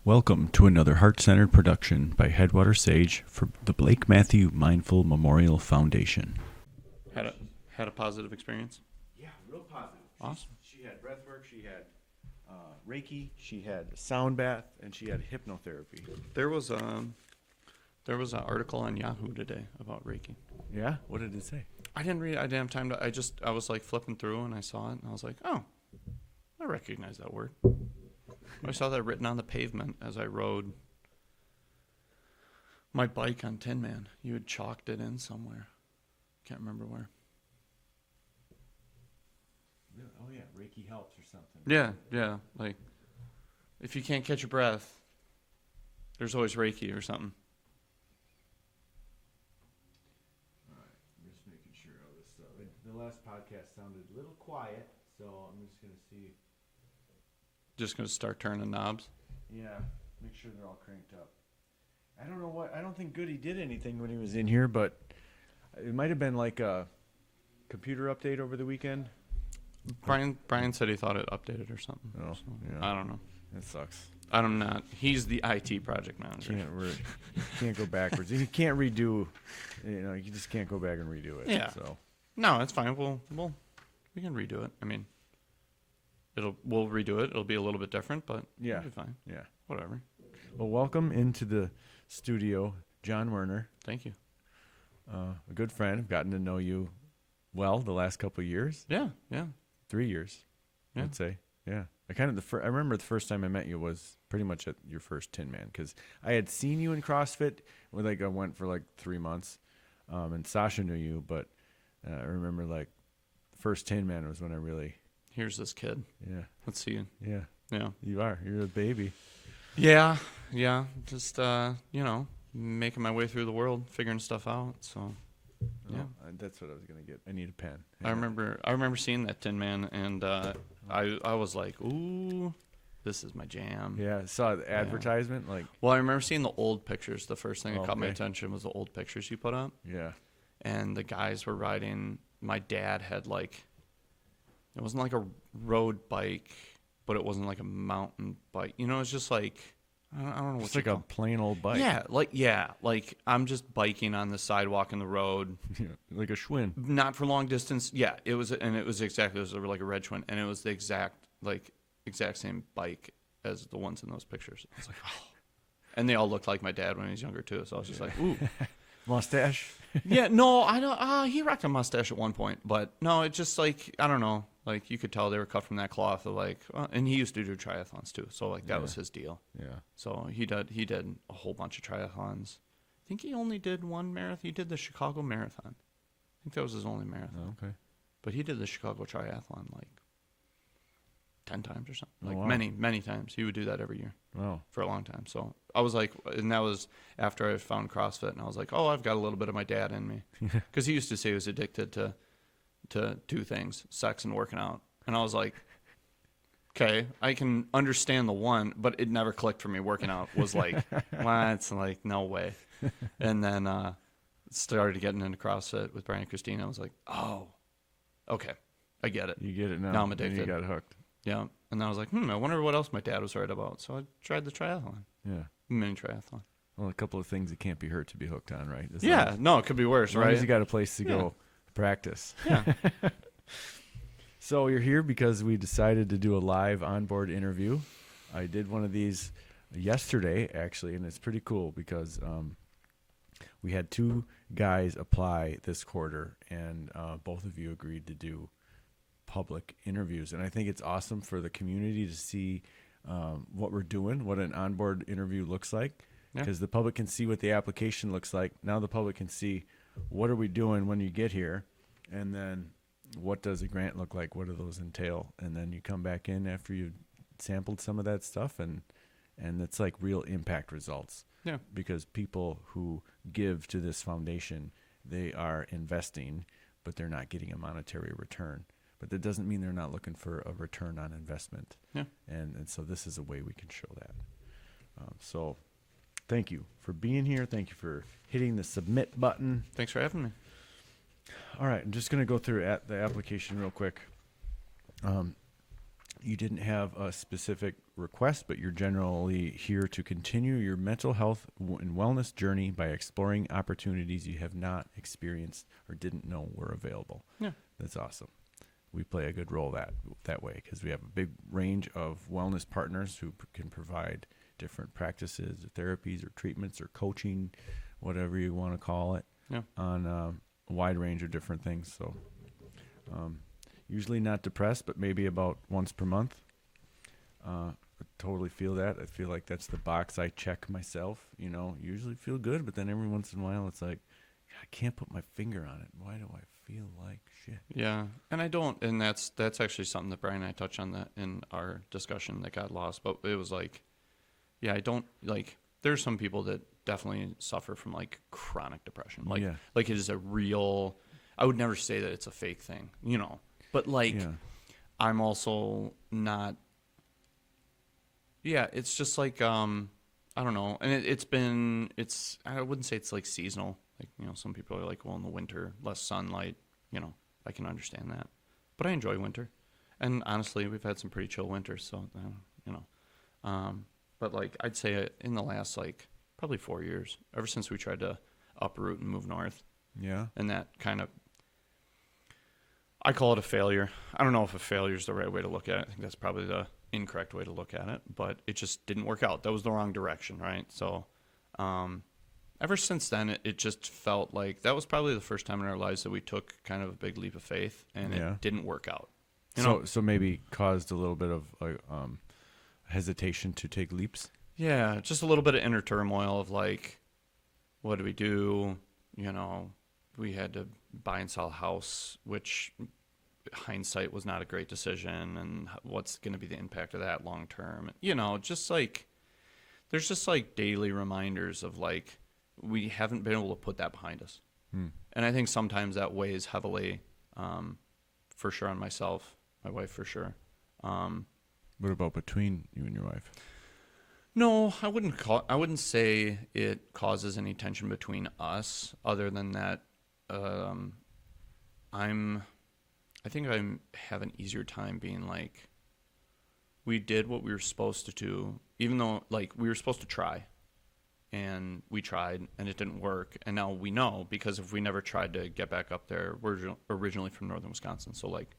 Welcome to another heart-centered production by Headwater Sage for the Blake Matthew Mindful Memorial Foundation. Had a positive experience? Yeah, real positive. Awesome. She had breath work, she had Reiki, she had sound bath, and she had hypnotherapy. There was an article on Yahoo today about Reiki. Yeah? What did it say? I didn't read it. I didn't have time to. I was like flipping through and I saw it and I was like, oh, I recognize that word. I saw that written on the pavement as I rode my bike on Tinman. You had chalked it in somewhere. Can't remember where. Oh yeah, Reiki helps or something. Yeah. Like, if you can't catch your breath, there's always Reiki or something. All right, I'm just making sure all this stuff. The last podcast sounded a little quiet, so I'm just going to see. Just going to start turning knobs. Yeah, make sure they're all cranked up. I don't know what. I don't think Goody did anything when he was in here, but it might have been like a computer update over the weekend. Brian said he thought it updated or something. Oh, so yeah. I don't know. That sucks. I'm not. He's the IT project manager. Can't go backwards. You can't redo. You just can't go back and redo it. Yeah. So No, it's fine. We can redo it. I mean, we'll redo it. It'll be a little bit different, but yeah, it'll be fine. Yeah. Whatever. Well, welcome into the studio, John Werner. Thank you. A good friend. I've gotten to know you well the last couple of years. Yeah. 3 years, Yeah. I'd say. Yeah. I remember the first time I met you was pretty much at your first Tinman, because I had seen you in CrossFit. I went for like 3 months, and Sasha knew you, but I remember like first Tinman was when I really. Here's this kid. Yeah. Let's see you. Yeah. Yeah. You are. You're a baby. Yeah. Just making my way through the world, figuring stuff out. So. Yeah. That's what I was gonna get. I need a pen. I remember seeing that Tinman, and I was like, ooh, this is my jam. Yeah, I saw the advertisement. Yeah. Well, I remember seeing the old pictures. The first thing that caught my Okay. attention was the old pictures you put up. Yeah. And the guys were riding. My dad had it wasn't like a road bike, but it wasn't like a mountain bike. It was just like, I don't know what It's like a plain old bike. Yeah, like I'm just biking on the sidewalk in the road. Yeah, like a Schwinn. Not for long distance. Yeah, it was like a red Schwinn, and it was the exact same bike as the ones in those pictures. I was like, oh. And they all looked like my dad when he was younger too. So I was just like, ooh, mustache. yeah. No, I don't. He rocked a mustache at one point, but no, it just like I don't know. Like you could tell they were cut from that cloth. And he used to do triathlons too. So that was his deal. Yeah. So he did a whole bunch of triathlons. I think he only did one marathon. He did the Chicago Marathon. I think that was his only marathon. Oh, okay. But he did the Chicago Triathlon 10 times or something. Wow. Many times. He would do that every year. Wow. For a long time. So I was like, and that was after I found CrossFit, and I was like, oh, I've got a little bit of my dad in me. Because he used to say he was addicted to two things, sex and working out. And I was like, okay, I can understand the one, but it never clicked for me. Working out was like, what? Like, no way. And then started getting into CrossFit with Brian and Christina. I was like, oh, okay, I get it. You get it now. Now I'm addicted. You got hooked. Yeah. And then I was like, I wonder what else my dad was right about. So I tried the triathlon. Yeah. Mini triathlon. Well, a couple of things that can't be hurt to be hooked on, right? No, it could be worse, as long right? as you got a place to go practice. Yeah. So you're here because we decided to do a live onboard interview. I did one of these yesterday, actually, and it's pretty cool because we had 2 guys apply this quarter, and both of you agreed to do public interviews. And I think it's awesome for the community to see what we're doing, what an onboard interview looks like, because the public can see what the application looks like. Now the public can see what are we doing when you get here, and then what does a grant look like? What do those entail? And then you come back in after you've sampled some of that stuff, and it's like real impact results. Yeah. Because people who give to this foundation, they are investing, but they're not getting a monetary return. But that doesn't mean they're not looking for a return on investment. Yeah. And so this is a way we can show that. So thank you for being here. Thank you for hitting the submit button. Thanks for having me. All right, I'm just going to go through the application real quick. you didn't have a specific request, but you're generally here to continue your mental health and wellness journey by exploring opportunities you have not experienced or didn't know were available. Yeah. That's awesome. We play a good role that way because we have a big range of wellness partners who can provide different practices or therapies or treatments or coaching, whatever you want to call it, on a wide range of different things. So usually not depressed, but maybe about once per month. I totally feel that. I feel like that's the box I check myself, usually feel good, but then every once in a while it's like, I can't put my finger on it. Why do I feel like shit? Yeah. And I don't, and that's actually something that Brian and I touched on that in our discussion that got lost, but it was like, yeah, I don't like, there's some people that definitely suffer from like chronic depression. Like, like it is a real, I would never say that it's a fake thing, but like, I'm also not, it's just like, I don't know. And I wouldn't say it's like seasonal. Like, some people are like, well, in the winter, less sunlight, I can understand that. But I enjoy winter. And honestly, we've had some pretty chill winters. So, but like, I'd say in the last, like, probably 4 years, ever since we tried to uproot and move north. Yeah. And that kind of, I call it a failure. I don't know if a failure is the right way to look at it. I think that's probably the incorrect way to look at it. But it just didn't work out. That was the wrong direction, right? So, ever since then, it just felt like that was probably the first time in our lives that we took kind of a big leap of faith, and it didn't work out. So maybe caused a little bit of hesitation to take leaps. Yeah, just a little bit of inner turmoil of like, what do we do? We had to buy and sell a house, which hindsight was not a great decision, and what's going to be the impact of that long term? Just like there's just like daily reminders of like, we haven't been able to put that behind us. And I think sometimes that weighs heavily, for sure, on myself, my wife for sure. What about between you and your wife? No, I wouldn't say it causes any tension between us, other than that I think I have an easier time being like, we did what we were supposed to do, even though like we were supposed to try. And we tried, and it didn't work. And now we know, because if we never tried to get back up there, we're originally from northern Wisconsin. So, like,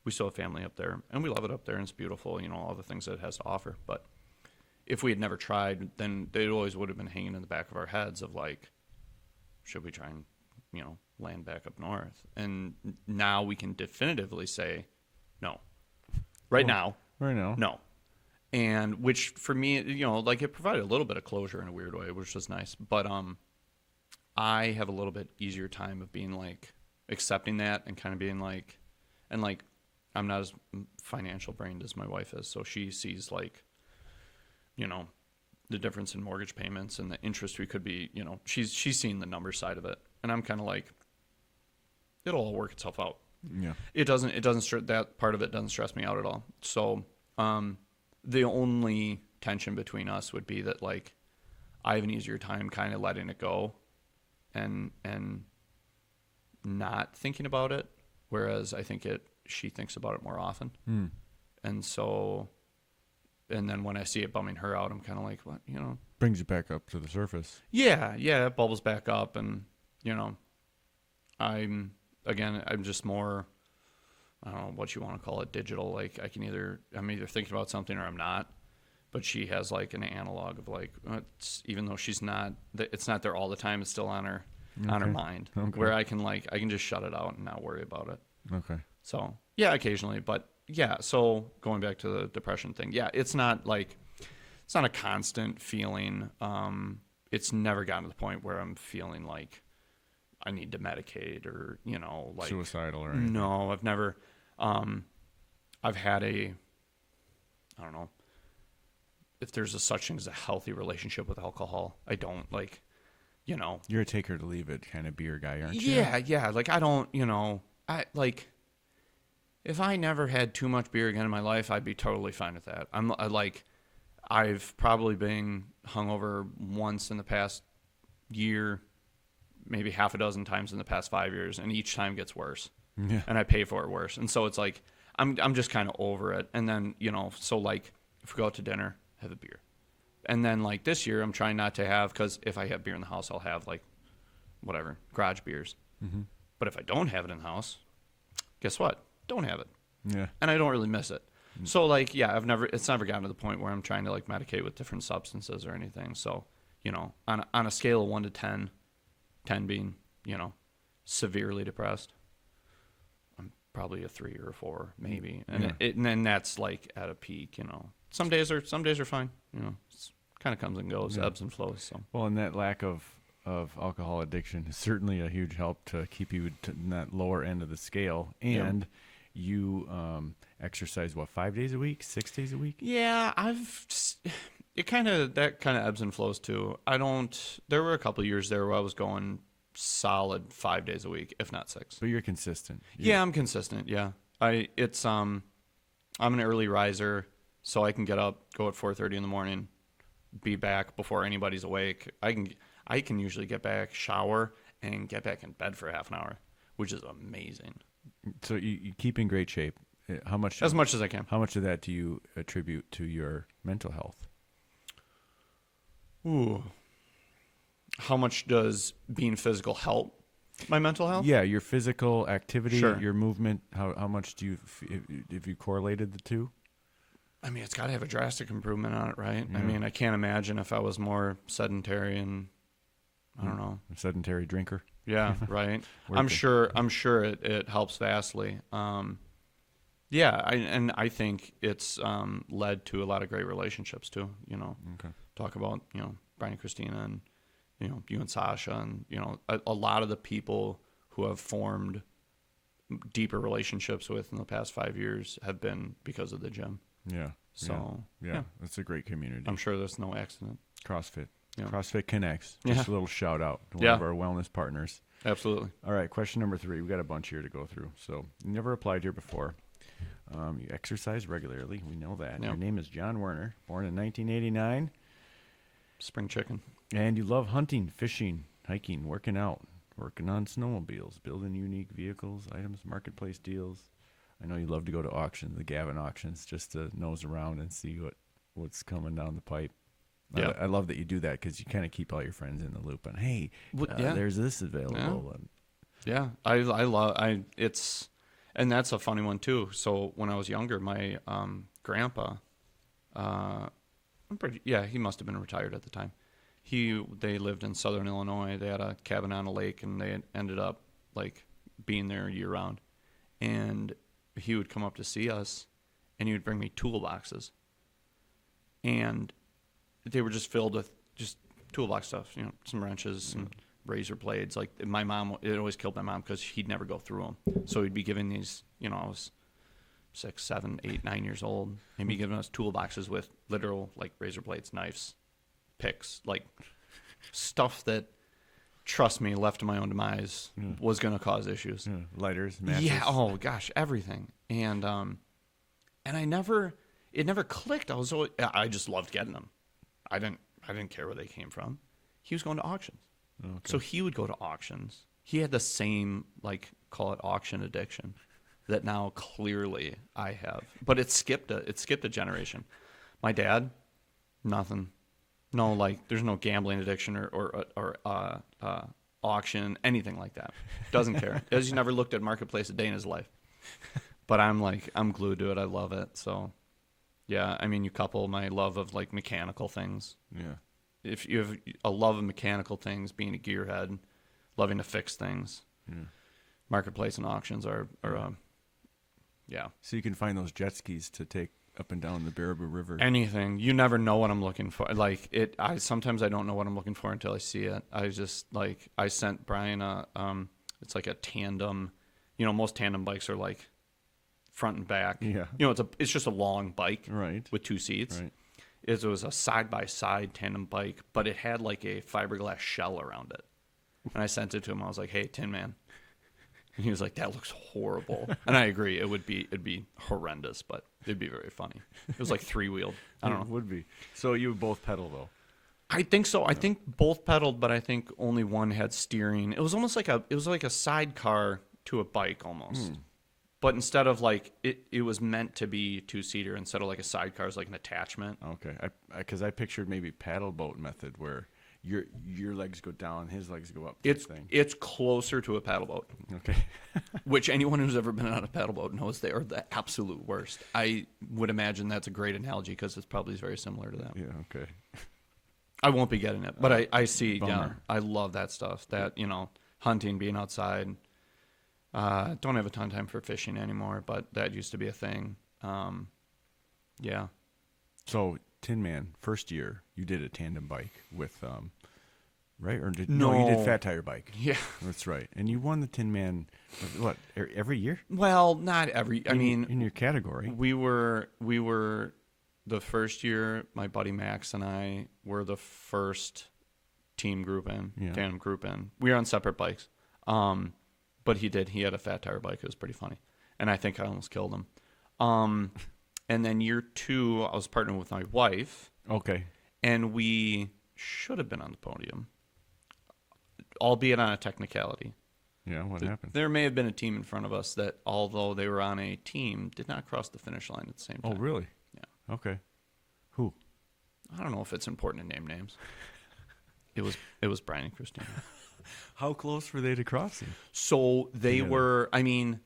we still have family up there, and we love it up there, and it's beautiful, all the things that it has to offer. But if we had never tried, then they always would have been hanging in the back of our heads of, like, should we try and, land back up north? And now we can definitively say no. Right now, no. And which for me, like it provided a little bit of closure in a weird way, which was nice. But I have a little bit easier time of being like accepting that and kind of being like, and like I'm not as financial brained as my wife is, so she sees like, the difference in mortgage payments and the interest we could be, she's seen the number side of it, and I'm kind of like, it'll all work itself out. Yeah. It doesn't that part of it doesn't stress me out at all. So the only tension between us would be that like I have an easier time kind of letting it go and not thinking about it, whereas I think she thinks about it more often. And so, and then when I see it bumming her out, I'm kind of like, what, brings you back up to the surface. Yeah, it bubbles back up, and I'm just more, I don't know what you want to call it, digital. Like I'm either thinking about something or I'm not. But she has like an analog of like, even though it's not there all the time, it's still on her mind. Okay. Where I can just shut it out and not worry about it. Okay. So yeah, occasionally, but yeah. So going back to the depression thing, yeah, it's not a constant feeling. It's never gotten to the point where I'm feeling like I need to medicate or, like suicidal or anything. No, I've never. I've had I don't know if there's a such thing as a healthy relationship with alcohol. I don't like, You're a take her to leave it kind of beer guy, aren't you? Yeah. Like I don't, I like. If I never had too much beer again in my life, I'd be totally fine with that. I've probably been hungover once in the past year, maybe half a dozen times in the past 5 years, and each time gets worse. Yeah. And I pay for it worse. And so it's like, I'm just kind of over it. And then, so like if we go out to dinner, have a beer. And then like this year I'm trying not to have, because if I have beer in the house, I'll have like whatever, garage beers. Mm-hmm. But if I don't have it in the house, guess what? Don't have it. Yeah. And I don't really miss it. So like, yeah, it's never gotten to the point where I'm trying to like medicate with different substances or anything. So, on a scale of 1 to 10, 10 being, severely depressed, I'm probably a 3 or a 4 maybe. And and then that's like at a peak, Some days are fine, It's kind of comes and goes, ebbs and flows. So. Well, and that lack of alcohol addiction is certainly a huge help to keep you in that lower end of the scale. And you exercise, 5 days a week, 6 days a week? Yeah, that kind of ebbs and flows too. There were a couple of years there where I was going solid 5 days a week, if not 6. But you're consistent. Yeah, I'm consistent. Yeah. I'm an early riser, so I can get up, go at 4:30 in the morning, be back before anybody's awake. I can usually get back, shower, and get back in bed for half an hour, which is amazing. So you keep in great shape. How much? As much as I can. How much of that do you attribute to your mental health? Ooh. How much does being physical help my mental health? Yeah, your physical activity, Sure. your movement. How much do you, if you correlated the two? I mean, it's got to have a drastic improvement on it, right? Yeah. I mean, I can't imagine if I was more sedentary and I don't know. A sedentary drinker. Yeah, right. I'm sure it helps vastly. Yeah, I think it's led to a lot of great relationships too. Okay. Talk about Brian and Christina and you and Sasha and a lot of the people who have formed deeper relationships with in the past 5 years have been because of the gym. Yeah. So yeah, that's a great community. I'm sure there's no accident. CrossFit. Yeah. CrossFit Connects. Just a little shout out to one of our wellness partners. Absolutely. All right, question number 3. We got a bunch here to go through. So you never applied here before. You exercise regularly. We know that. Yeah. Your name is John Werner, born in 1989. Spring chicken. And you love hunting, fishing, hiking, working out, working on snowmobiles, building unique vehicles, items, marketplace deals. I know you love to go to auctions, the Gavin auctions, just to nose around and see what's coming down the pipe. Yeah. I love that you do that because you kind of keep all your friends in the loop. And hey, there's this available. Yeah, it's, and that's a funny one too. So when I was younger, my grandpa, he must have been retired at the time. They lived in Southern Illinois. They had a cabin on a lake, and they ended up like being there year round. And he would come up to see us, and he would bring me toolboxes, and they were just filled with just toolbox stuff, some wrenches and razor blades. Like my mom, it always killed my mom because he'd never go through them. So he'd be giving these, I was 6, 7, 8, 9 years old. He'd be giving us toolboxes with literal like razor blades, knives, picks, like stuff that, trust me, left to my own demise was going to cause issues. Yeah. Lighters, matches. Yeah. Oh gosh, everything. And it never clicked. I just loved getting them. I didn't care where they came from. He was going to auctions. Okay. So he would go to auctions. He had the same, like, call it auction addiction that now clearly I have. But it skipped a generation. My dad, nothing. No, like, there's no gambling addiction or auction, anything like that. Doesn't care. He's never looked at Marketplace a day in his life. But I'm glued to it. I love it. So, yeah, I mean, you couple my love of, like, mechanical things. Yeah. If you have a love of mechanical things, being a gearhead, loving to fix things, Marketplace and auctions are yeah. So you can find those jet skis to take up and down the Baraboo River. Anything. You never know what I'm looking for. Like sometimes I don't know what I'm looking for until I see it. I sent Brian it's like a tandem. Most tandem bikes are like front and back. Yeah. It's just a long bike. Right. With 2 seats. Right. It was a side-by-side tandem bike, but it had like a fiberglass shell around it. And I sent it to him. I was like, "Hey, Tinman." And he was like, "That looks horrible." And I agree. It'd be horrendous, but it'd be very funny. It was like 3-wheeled. I don't know. It would be. So you would both pedal though? I think so. I think both pedaled, but I think only one had steering. It was almost like a sidecar to a bike almost. But instead of like it was meant to be 2-seater instead of like a sidecar is like an attachment. Okay, because I pictured maybe paddle boat method where your legs go down, his legs go up. It's closer to a paddle boat. Okay. Which anyone who's ever been on a paddle boat knows they are the absolute worst. I would imagine that's a great analogy because it's probably very similar to that. Yeah. Okay. I won't be getting it, but I see. Bummer. Yeah, I love that stuff. That hunting, being outside. Don't have a ton of time for fishing anymore, but that used to be a thing. Yeah. So Tinman, first year, you did a tandem bike with right? Or No. you did fat tire bike. Yeah. That's right. And you won the Tinman what, every year? Well, not every. I mean, in your category. we were the first year. My buddy Max and I were the first team group in, Yeah. tandem group in. We were on separate bikes. But he had a fat tire bike. It was pretty funny, and I think I almost killed him. And then year 2, I was partnering with my wife. Okay. And we should have been on the podium, albeit on a technicality. Yeah, what happened? There may have been a team in front of us that, although they were on a team, did not cross the finish line at the same time. Oh, really? Yeah. Okay. Who? I don't know if it's important to name names. It was Brian and Christina. How close were they to crossing? So they Together. were, I mean,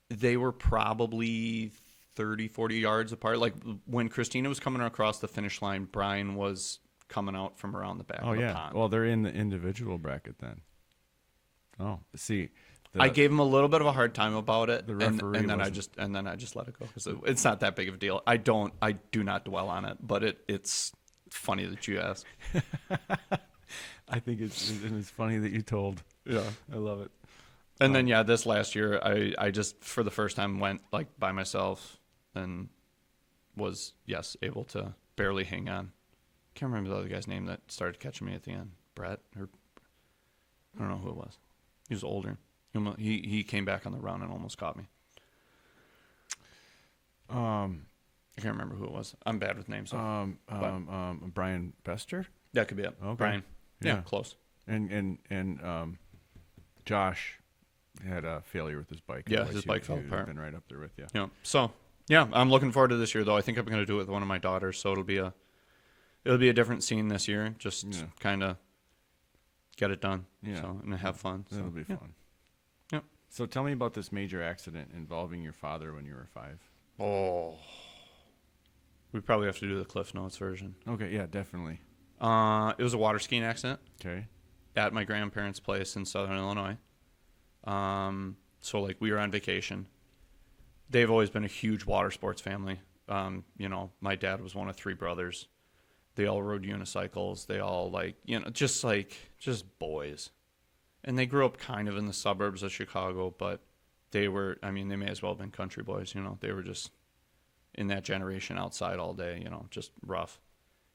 they were probably 30, 40 yards apart. Like when Christina was coming across the finish line, Brian was coming out from around the back Oh, of the yeah. pond. Well, they're in the individual bracket then. Oh, see. I gave him a little bit of a hard time about it, The and referee then I wasn't- just let it go because it's not that big of a deal. I do not dwell on it, but it's funny that you asked. I think it's funny that you told. Yeah. I love it. And then this last year, I just for the first time went like by myself and was able to barely hang on. Can't remember the other guy's name that started catching me at the end. Brett or I don't know who it was. He was older. He came back on the run and almost caught me. I can't remember who it was. I'm bad with names. Brian Bester That could be it. Okay. Brian. Yeah, Yeah. close. and Josh had a failure with his bike. Yeah, Otherwise his he bike fell would have apart. Been right up there with you. Yeah. So yeah, I'm looking forward to this year though. I think I'm going to do it with one of my daughters, so it'll be a different scene this year. Just Yeah. kind of get it done. Yeah. So, and have fun. So, That'll be yeah. fun. Yep. So tell me about this major accident involving your father when you were 5. Oh. We probably have to do the Cliff Notes version. Okay, yeah, definitely. It was a water skiing accident Okay. at my grandparents' place in Southern Illinois. So like we were on vacation. They've always been a huge water sports family. My dad was one of 3 brothers. They all rode unicycles. They all just boys. And they grew up kind of in the suburbs of Chicago, but they may as well have been country boys, They were just in that generation outside all day, just rough.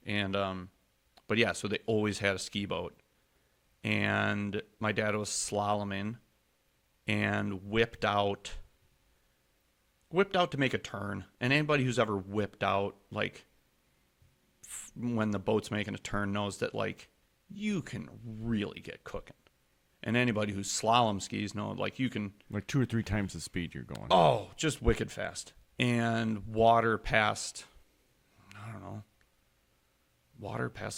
And but yeah, so they always had a ski boat. And my dad was slaloming and whipped out to make a turn. And anybody who's ever whipped out, like, when the boat's making a turn knows that, like, you can really get cooking. And anybody who slalom skis know, like, you can... Like 2 or 3 times the speed you're going. Oh, just wicked fast. And water past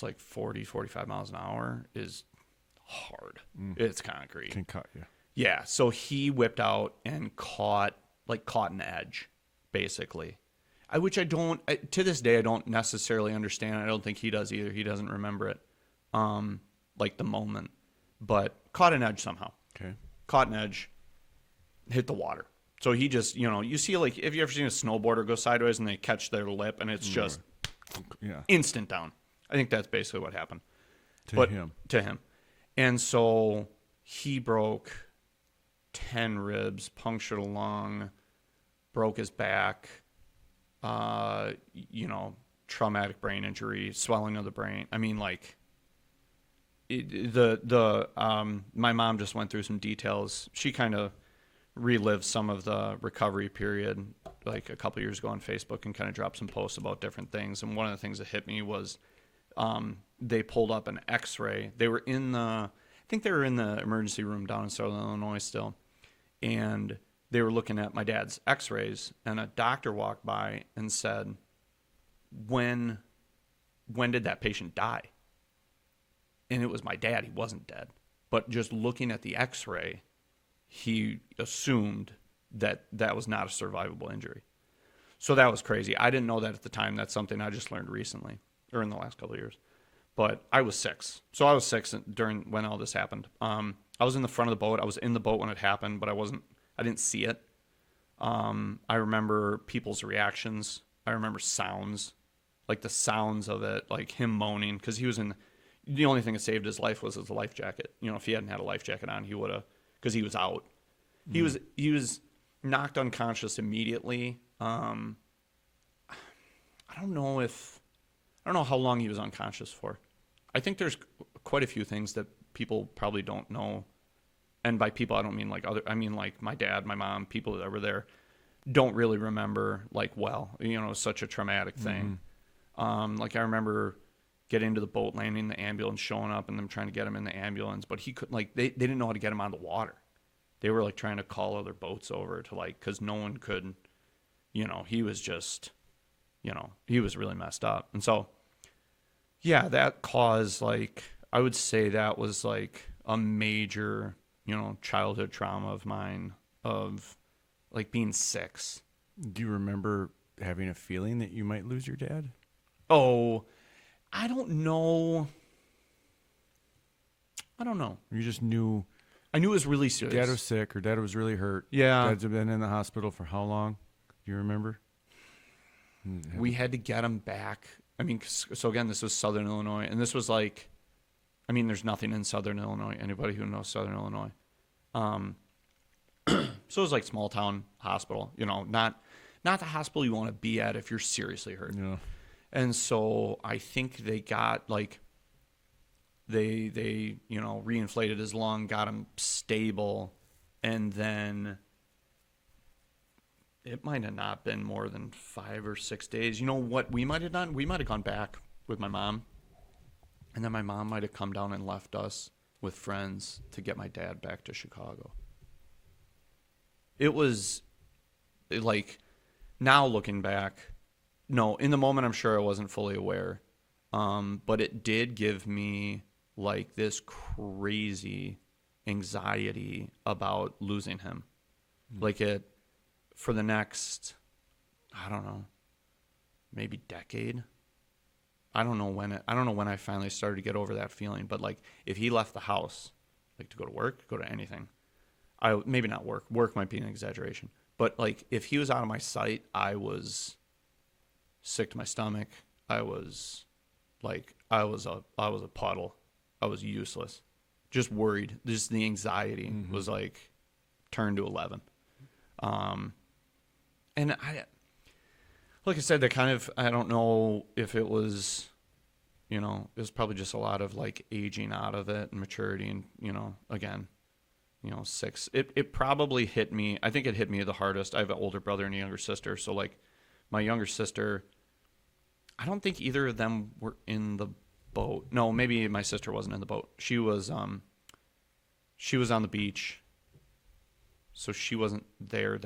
like 40, 45 miles an hour is hard. It's concrete. Can cut you. Yeah, so he whipped out and caught an edge, basically. To this day, I don't necessarily understand. I don't think he does either. He doesn't remember it, like the moment. But caught an edge somehow. Okay. Caught an edge, hit the water. So he just, you see, like, have you ever seen a snowboarder go sideways and they catch their lip and it's just Yeah. instant down? I think that's basically what happened. To him. To him. And so he broke 10 ribs, punctured a lung, broke his back, traumatic brain injury, swelling of the brain. I mean, like, my mom just went through some details. She kind of relived some of the recovery period, like a couple years ago on Facebook, and kind of dropped some posts about different things. And one of the things that hit me was they pulled up an X-ray. I think they were in the emergency room down in Southern Illinois still, and they were looking at my dad's x-rays, and a doctor walked by and said, when did that patient die? And it was my dad. He wasn't dead. But just looking at the x-ray, he assumed that that was not a survivable injury. So that was crazy. I didn't know that at the time. That's something I just learned recently, or in the last couple of years. But I was 6. So I was 6 during when all this happened. I was in the front of the boat. I was in the boat when it happened, but I didn't see it. I remember people's reactions. I remember sounds, like the sounds of it, like him moaning, because he was in. The only thing that saved his life was his life jacket. You know, if he hadn't had a life jacket on, he would have, because he was out. He was knocked unconscious immediately. I don't know how long he was unconscious for. I think there's quite a few things that people probably don't know. And by people, I don't mean I mean like my dad, my mom, people that were there don't really remember like, well, you know, such a traumatic thing. Like I remember getting into the boat, landing in the ambulance, showing up, and them trying to get him in the ambulance, but he couldn't, like, they didn't know how to get him on the water. They were like trying to call other boats over to like, cause no one could, you know, he was just, you know, he was really messed up. And so, yeah, that caused, like, I would say that was like a major, you know, childhood trauma of mine, of like being 6. Do you remember having a feeling that you might lose your dad? Oh, I don't know. You just knew. I knew it was really serious. Dad was sick, or Dad was really hurt. Yeah. Dad's been in the hospital for how long? Do you remember? We had to get him back. I mean, so again, this was Southern Illinois, and this was like, I mean, there's nothing in Southern Illinois. Anybody who knows Southern Illinois. So it was like small town hospital, you know, not the hospital you want to be at if you're seriously hurt. Yeah. And so I think they got like, they you know, reinflated his lung, got him stable, and then it might have not been more than 5 or 6 days. You know what we might have done? We might have gone back with my mom, and then my mom might have come down and left us with friends to get my dad back to Chicago. It was like, now looking back, no, in the moment I'm sure I wasn't fully aware, but it did give me like this crazy anxiety about losing him. Like it, for the next, I don't know, maybe decade. I don't know when I finally started to get over that feeling, but like if he left the house, like to go to work, go to anything, maybe not work. Work might be an exaggeration, but like if he was out of my sight, I was sick to my stomach. I was a puddle. I was useless. Just worried. Just the anxiety was like turned to 11. And like I said, that kind of, I don't know if it was, you know, it was probably just a lot of like aging out of it and maturity, and, you know, again, you know, 6. It probably hit me. I think it hit me the hardest. I have an older brother and a younger sister. So like my younger sister, I don't think either of them were in the boat. No, maybe my sister wasn't in the boat. She was on the beach. So she wasn't there.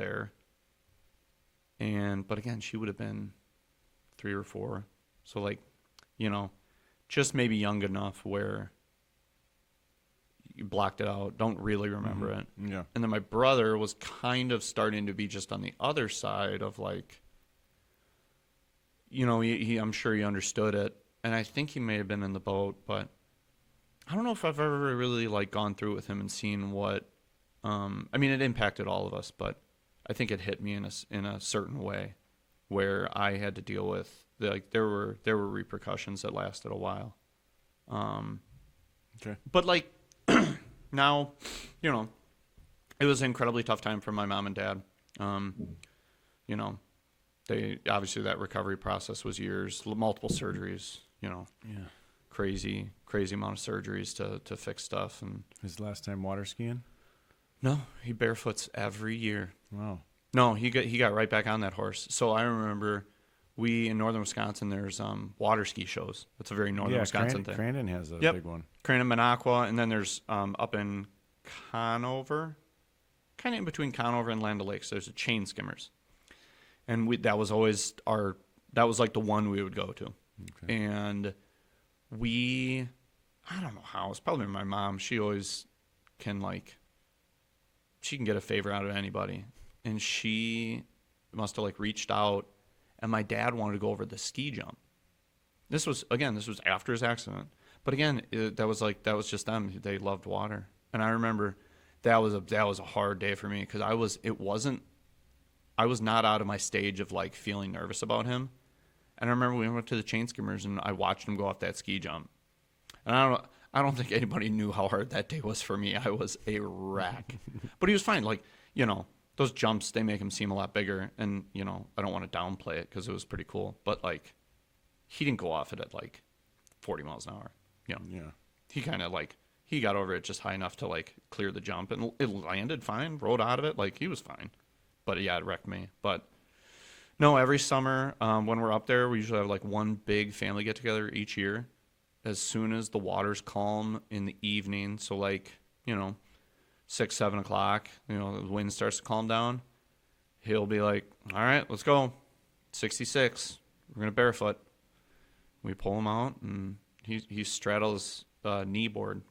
But again, she would have been 3 or 4. So like, you know, just maybe young enough where you blocked it out, don't really remember it. Yeah. And then my brother was kind of starting to be just on the other side of like, you know, he I'm sure he understood it. And I think he may have been in the boat, but I don't know if I've ever really like gone through it with him and seen what, I mean, it impacted all of us, but I think it hit me in a certain way where I had to deal with, like, there were repercussions that lasted a while. Okay. But like now, you know, it was an incredibly tough time for my mom and dad. You know, they obviously, that recovery process was years, multiple surgeries, you know. Yeah. Crazy amount of surgeries to fix stuff. And His last time water skiing? no, he barefoots every year. Wow. No, he got right back on that horse. So I remember in northern Wisconsin, there's water ski shows. That's a very northern Wisconsin thing. Crandon has a Yep. big one. Crandon, Minocqua, and then there's up in Conover, kind of in between Conover and Land O'Lakes. There's a chain skimmers, and that was always that was like the one we would go to. Okay. And I don't know how, it's probably my mom. She always can she can get a favor out of anybody, and she must have reached out, and my dad wanted to go over the ski jump. This was after his accident. But again, that was just them. They loved water. And I remember that was a hard day for me because I was not out of my stage of feeling nervous about him. And I remember we went to the chain skimmers and I watched him go off that ski jump. And I don't think anybody knew how hard that day was for me. I was a wreck. But he was fine. Those jumps, they make him seem a lot bigger. And, I don't want to downplay it because it was pretty cool. But he didn't go off it at 40 miles an hour. Yeah. He kind of he got over it just high enough to clear the jump, and it landed fine, rode out of it. He was fine. But yeah, it wrecked me. But no, every summer when we're up there, we usually have one big family get together each year. As soon as the water's calm in the evening, so 6, 7 o'clock, the wind starts to calm down, he'll be like, all right, let's go. 66, we're going to barefoot. We pull him out, and he straddles knee board,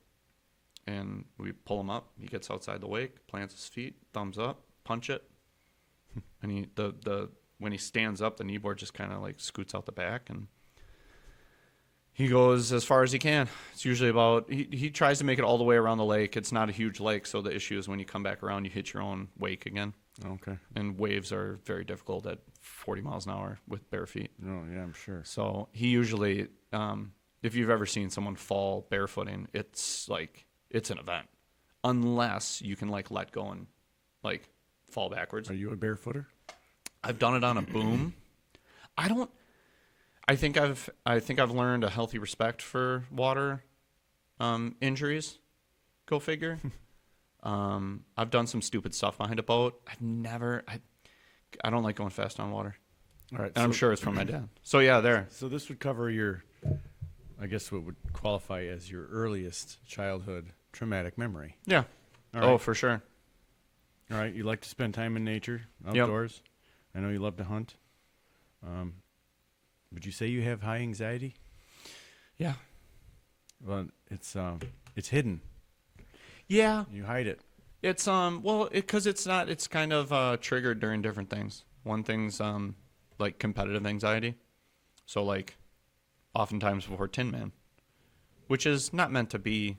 and we pull him up. He gets outside the wake, plants his feet, thumbs up, punch it, and when he stands up, the knee board just kind of scoots out the back, and he goes as far as he can. It's usually about he tries to make it all the way around the lake. It's not a huge lake, so the issue is when you come back around, you hit your own wake again. Okay. And waves are very difficult at 40 miles an hour with bare feet. Oh yeah, I'm sure. So he usually, if you've ever seen someone fall barefooting, it's an event, unless you can let go and fall backwards. Are you a barefooter? I've done it on a boom. I think I've learned a healthy respect for water injuries. Go figure. I've done some stupid stuff behind a boat. I don't like going fast on water. All right. And I'm sure it's from my dad. So yeah, there. So this would cover your, I guess what would qualify as your earliest childhood traumatic memory. Yeah. All right. Oh, for sure. All right. You like to spend time in nature, outdoors. Yep. I know you love to hunt. Would you say you have high anxiety? Yeah. Well, it's hidden. Yeah. You hide it. It's because it's kind of triggered during different things. One thing's competitive anxiety. So oftentimes before Tinman, which is not meant to be,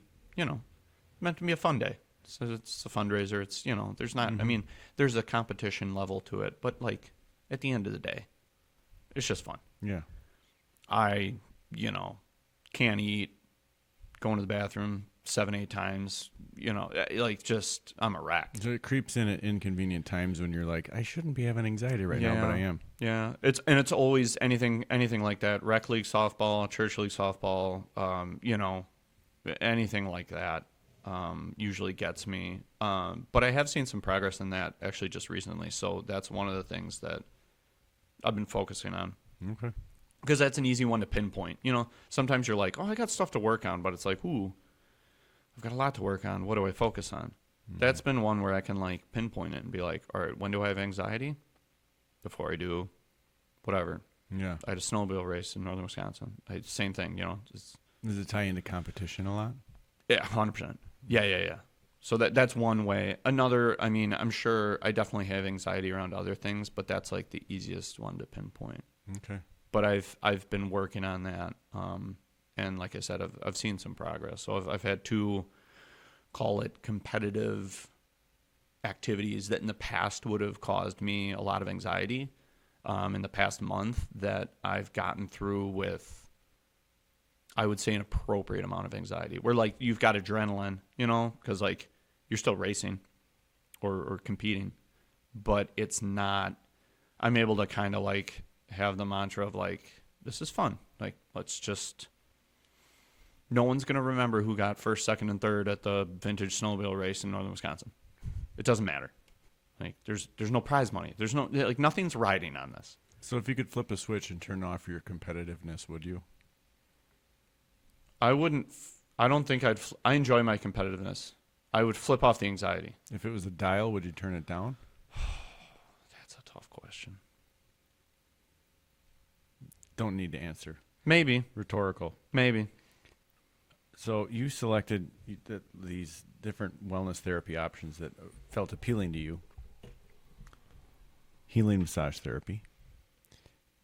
meant to be a fun day. So it's a fundraiser. It's, there's not, I mean, there's a competition level to it, but at the end of the day, it's just fun. Yeah. I, can't eat, going to the bathroom 7, 8 times, I'm a wreck. So it creeps in at inconvenient times when you're I shouldn't be having anxiety right now, but I am. Yeah. It's always anything like that. Rec league softball, church league softball, anything like that usually gets me. But I have seen some progress in that actually just recently. So that's one of the things that I've been focusing on. Okay. Because that's an easy one to pinpoint. Sometimes you're like, oh, I got stuff to work on, but it's ooh, I've got a lot to work on. What do I focus on? Mm-hmm. That's been one where I can pinpoint it and be all right, when do I have anxiety? Before I do whatever. Yeah. I had a snowmobile race in northern Wisconsin. Same thing, Does it tie into competition a lot? Yeah, 100%. Yeah. So that's one way. Another, I'm sure I definitely have anxiety around other things, but that's the easiest one to pinpoint. Okay. But I've been working on that, and like I said, I've seen some progress. So I've had 2, call it competitive activities that in the past would have caused me a lot of anxiety. In the past month, that I've gotten through with, I would say, an appropriate amount of anxiety. Where you've got adrenaline, because you're still racing or competing, but it's not. I'm able to kind of have the mantra of this is fun. Let's just. No one's gonna remember who got first, second, and third at the vintage snowmobile race in northern Wisconsin. It doesn't matter. There's no prize money. There's no nothing's riding on this. So if you could flip a switch and turn off your competitiveness, would you? I wouldn't. I don't think I'd. I enjoy my competitiveness. I would flip off the anxiety. If it was a dial, would you turn it down? That's a tough question. Don't need to answer. Maybe. Rhetorical. Maybe. So you selected these different wellness therapy options that felt appealing to you. Healing massage therapy.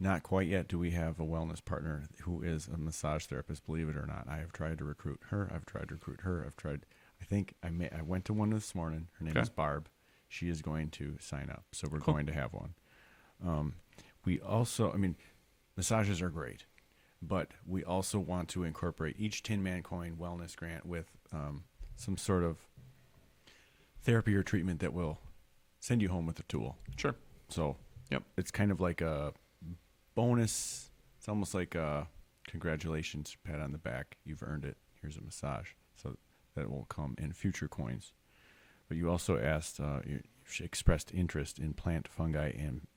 Not quite yet do we have a wellness partner who is a massage therapist, believe it or not. I have tried to recruit her. I think I went to one this morning. Her name is Barb. She is going to sign up. So we're going to have one. We also, massages are great, but we also want to incorporate each Tinman coin wellness grant with some sort of therapy or treatment that will send you home with a tool. Sure. So Yep. It's kind of like a bonus. It's almost like a congratulations, pat on the back. You've earned it. Here's a massage. So that will come in future coins. But you also asked, you expressed interest in plant, fungi,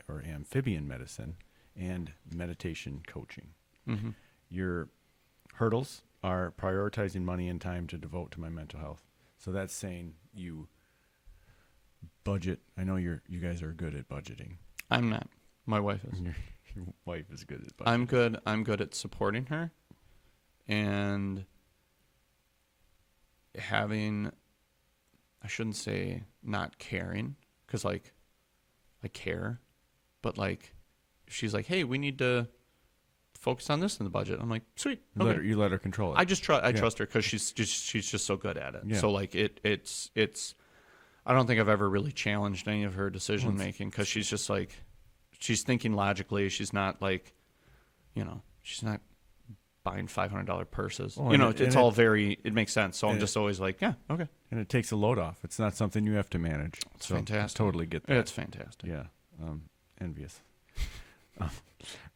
or amphibian medicine and meditation coaching. Mm-hmm. Your hurdles are prioritizing money and time to devote to my mental health. So that's saying you budget. I know you guys are good at budgeting. I'm not. My wife is. Your wife is good at budgeting. I'm good at supporting her and having, I shouldn't say not caring, because like I care, but like if she's like, hey, we need to focus on this in the budget, I'm like, sweet. Okay. You let her control it. I trust her because she's just so good at it. Yeah. So like it's I don't think I've ever really challenged any of her decision making because she's just like, she's thinking logically. She's not like, she's not buying $500 purses. It makes sense. So I'm just always like, yeah, okay. And it takes a load off. It's not something you have to manage. It's fantastic. I totally get that. It's fantastic. Yeah. Envious. All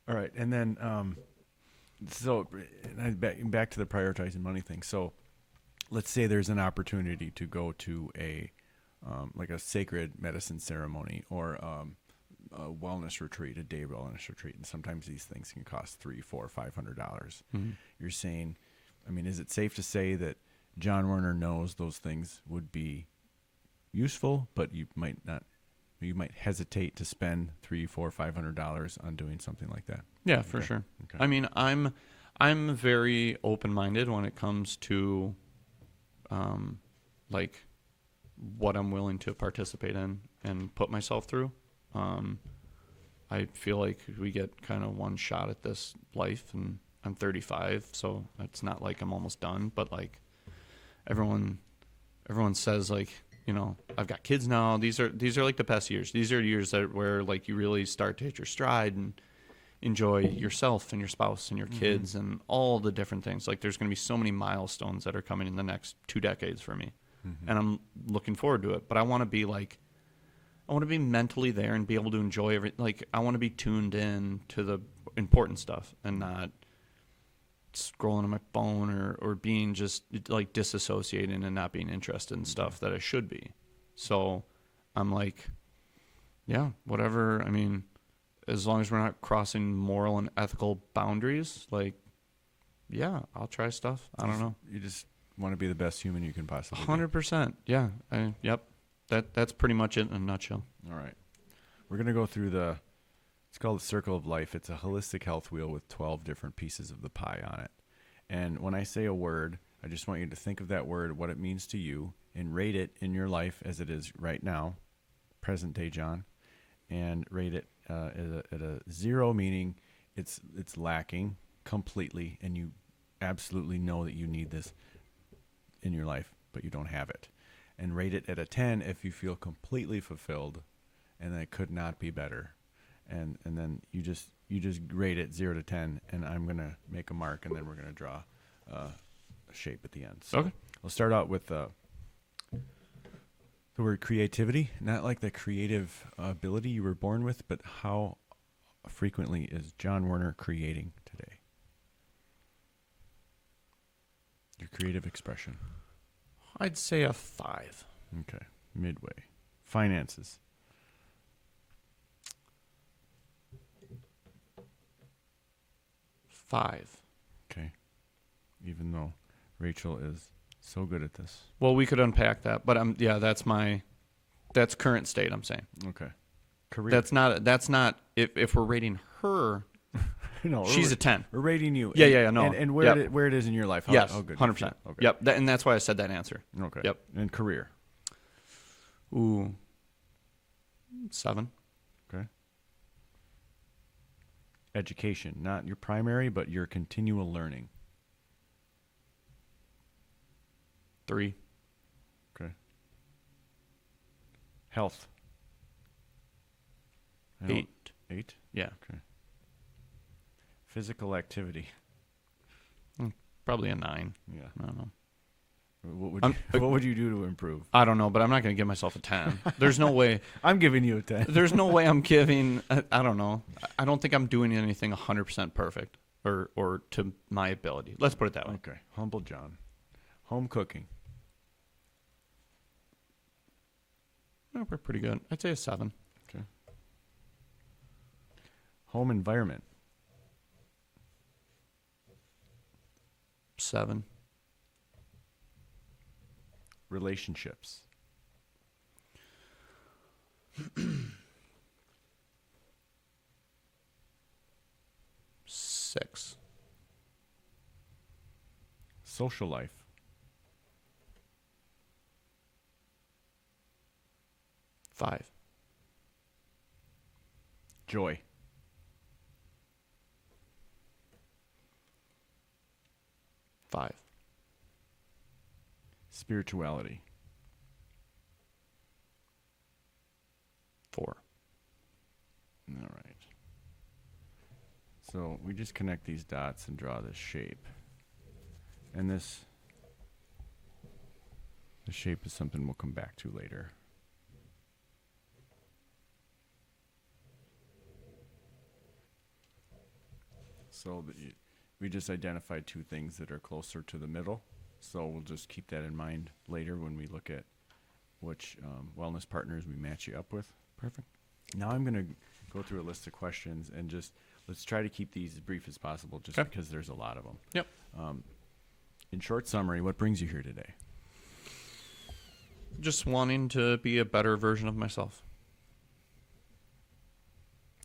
right. And then, so back to the prioritizing money thing. So let's say there's an opportunity to go to like a sacred medicine ceremony or a wellness retreat, a day wellness retreat. And sometimes these things can cost $300, $400, $500. Mm-hmm. You're saying, is it safe to say that John Werner knows those things would be useful, but you might hesitate to spend $300, $400, $500 on doing something like that? Yeah, for sure. Okay. I'm very open-minded when it comes to, like what I'm willing to participate in and put myself through. I feel like we get kind of one shot at this life, and I'm 35, so it's not like I'm almost done. But like everyone says, like, I've got kids now. These are like the best years. These are years where like you really start to hit your stride and enjoy yourself and your spouse and your kids and all the different things. Like there's going to be so many milestones that are coming in the next 2 decades for me, and I'm looking forward to it. But I want to be mentally there and be able to enjoy everything. Like I want to be tuned in to the important stuff and not scrolling on my phone or being just like disassociating and not being interested in stuff that I should be. So I'm like, yeah, whatever. As long as we're not crossing moral and ethical boundaries, like, yeah, I'll try stuff. I don't know. You just want to be the best human you can possibly be. 100%. Yeah. Yep. That's pretty much it in a nutshell. All right. We're going to go through it's called the Circle of Life. It's a holistic health wheel with 12 different pieces of the pie on it. And when I say a word, I just want you to think of that word, what it means to you, and rate it in your life as it is right now, present day John, and rate it at a 0, meaning it's lacking completely, and you absolutely know that you need this in your life, but you don't have it. And rate it at a 10 if you feel completely fulfilled and that it could not be better. And then you just rate it 0 to 10, and I'm going to make a mark, and then we're going to draw a shape at the end. So Okay. We'll start out with the word creativity, not like the creative ability you were born with, but how frequently is John Werner creating today? Your creative expression. I'd say a 5. Okay. Midway. Finances. 5. Okay. Even though Rachel is So good at this. Well, we could unpack that, but that's current state. I'm saying Okay. Career. that's not if we're rating her, no, she's a 10. We're rating you. Yeah, no. And where it is in your life. Yes, how good. 100%. Okay. Yep, and that's why I said that answer. Okay. Yep. And career. Ooh, 7. Okay. Education, not your primary, but your continual learning. 3. Okay. Health. 8. 8? Yeah. Okay. Physical activity. Probably a 9. Yeah. I don't know. What would you do to improve? I don't know, but I'm not going to give myself a 10. There's no way. I'm giving you a 10. There's no way I'm giving. I don't know. I don't think I'm doing anything 100% perfect or to my ability. Let's put it that way. Okay. Humble John. Home cooking. No, we're pretty good. I'd say a 7. Okay. Home environment. 7. Relationships. 6. Social life. 5. Joy. 5. Spirituality. 4. All right. So we just connect these dots and draw this shape. And this shape is something we'll come back to later. So we just identified 2 things that are closer to the middle. So we'll just keep that in mind later when we look at which wellness partners we match you up with. Perfect. Now I'm going to go through a list of questions and just let's try to keep these as brief as possible just Okay. because there's a lot of them. Yep. In short summary, what brings you here today? Just wanting to be a better version of myself.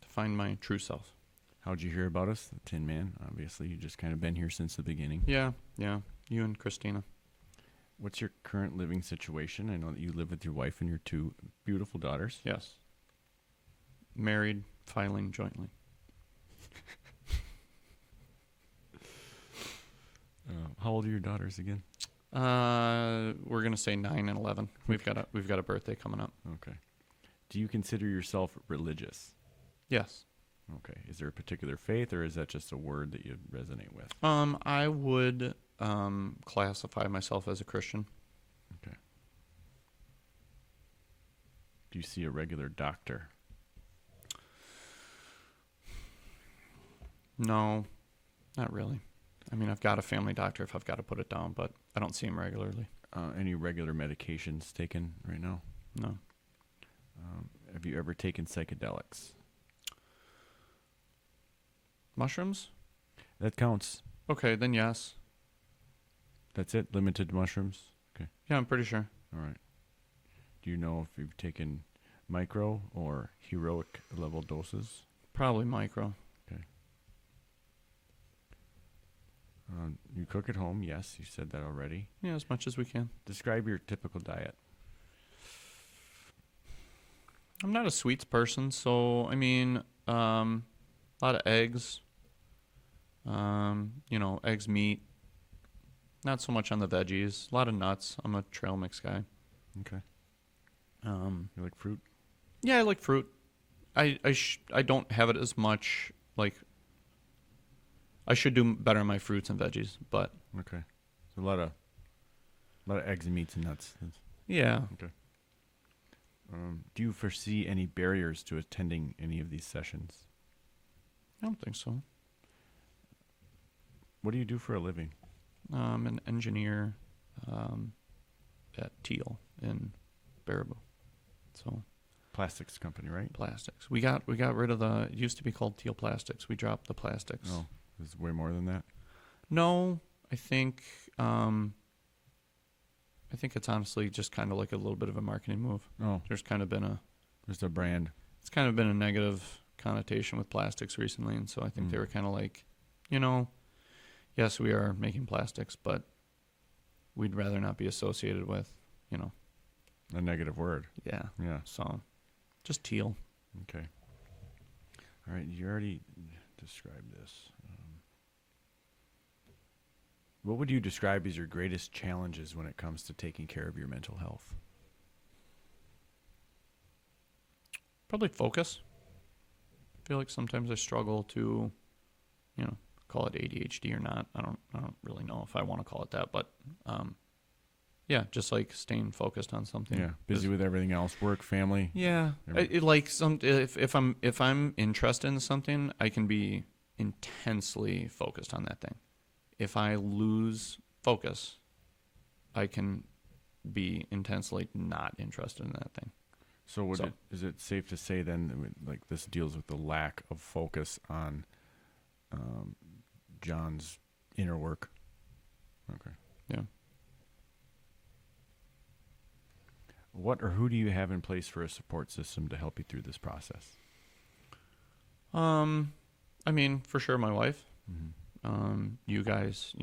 To find my true self. How'd you hear about us? The Tinman, obviously. You just kind of been here since the beginning. Yeah. You and Christina. What's your current living situation? I know that you live with your wife and your 2 beautiful daughters. Yes. Married, filing jointly. How old are your daughters again? We're gonna say 9 and 11. We've got a birthday coming up. Okay. Do you consider yourself religious? Yes. Okay. Is there a particular faith, or is that just a word that you resonate with? I would classify myself as a Christian. Okay. Do you see a regular doctor? No, not really. I mean, I've got a family doctor if I've got to put it down, but I don't see him regularly. Any regular medications taken right now? No. Have you ever taken psychedelics? Mushrooms? That counts. Okay, then yes. That's it? Limited mushrooms? Okay. Yeah, I'm pretty sure. All right. Do you know if you've taken micro or heroic level doses? Probably micro. Okay. You cook at home? Yes, you said that already. Yeah, as much as we can. Describe your typical diet. I'm not a sweets person, so I mean, a lot of eggs. Eggs, meat. Not so much on the veggies. A lot of nuts. I'm a trail mix guy. Okay. You like fruit? Yeah, I like fruit. I don't have it as much. Like, I should do better on my fruits and veggies, but Okay. So a lot of eggs and meats and nuts. yeah. Okay. Do you foresee any barriers to attending any of these sessions? I don't think so. What do you do for a living? I'm an engineer at Teal in Baraboo. So Plastics company, right? plastics. We got rid of it used to be called Teal Plastics. We dropped the plastics. Oh, there's way more than that. No, I think I think it's honestly just kind of like a little bit of a marketing move. Oh, There's kind of been just a brand. it's kind of been a negative connotation with plastics recently, and so I think they were kind of like, yes, we are making plastics, but we'd rather not be associated with, A negative word. yeah. Yeah. So, just teal. Okay. All right. You already described this. What would you describe as your greatest challenges when it comes to taking care of your mental health? Probably focus. I feel like sometimes I struggle to, call it ADHD or not. I don't really know if I want to call it that, but yeah, just like staying focused on something. Yeah, busy with everything else, work, family. Yeah, if I'm interested in something, I can be intensely focused on that thing. If I lose focus, I can be intensely not interested in that thing. So is it safe to say then that like this deals with the lack of focus on John's inner work? Okay. Yeah. What or who do you have in place for a support system to help you through this process? I mean, for sure, my wife. Mm-hmm. You guys,